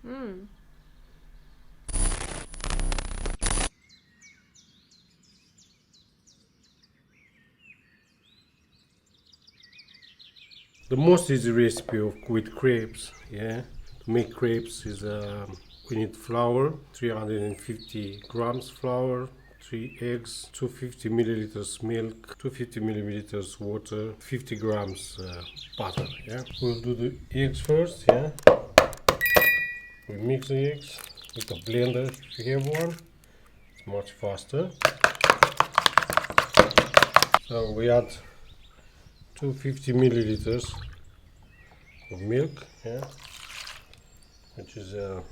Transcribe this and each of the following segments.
Mm. The most easy recipe with crepes, yeah, to make crepes is we need flour, 350 grams flour, 3 eggs, 250 milliliters milk, 250 milliliters water, 50 grams butter. Yeah, we'll do the eggs first. Yeah, we mix the eggs with a blender if you have one. It's much faster. So we add 250 milliliters of milk. Yeah, which is a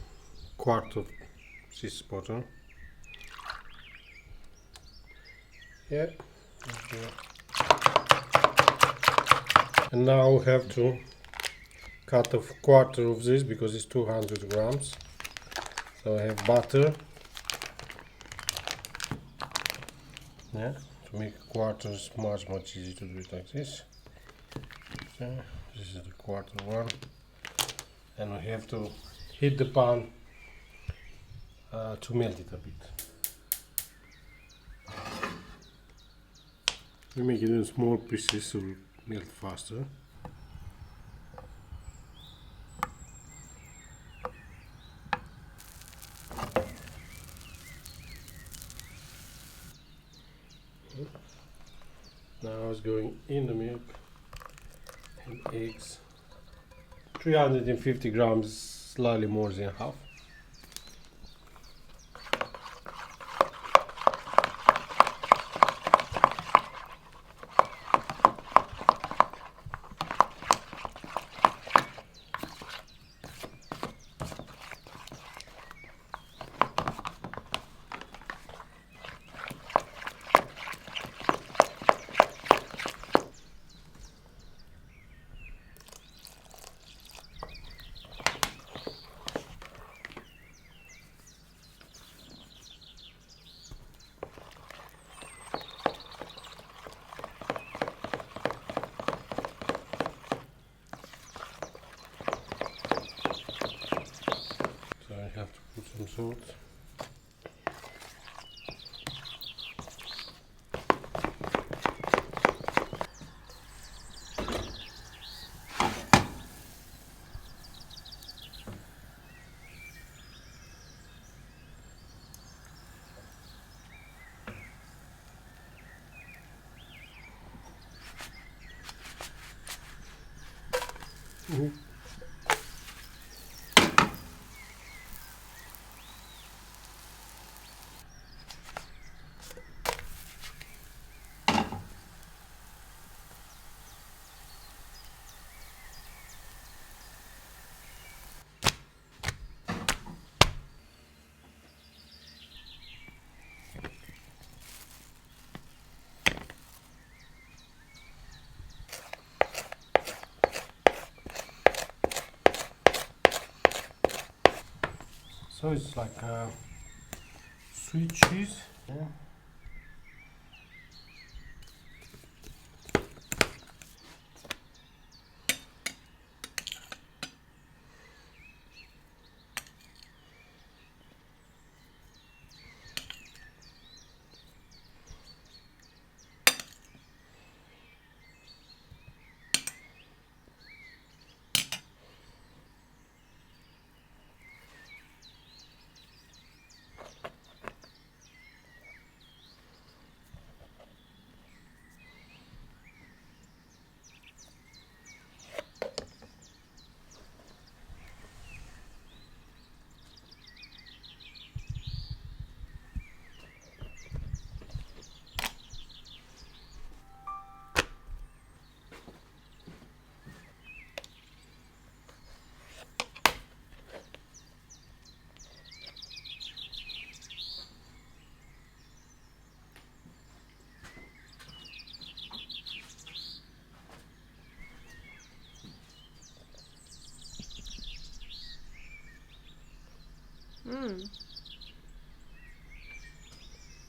quart of this bottle. Yeah. Okay. And now we have to cut a quarter of this because it's 200 grams. So I have butter. Yeah. To make a quarter is much easier to do it like this. So this is the quarter one. And we have to heat the pan to melt it a bit. We make it in small pieces so it melt faster. Now it's going in the milk and eggs. 350 grams, slightly more than half. So I have to put some salt. So it's like sweet cheese. Yeah. Mm.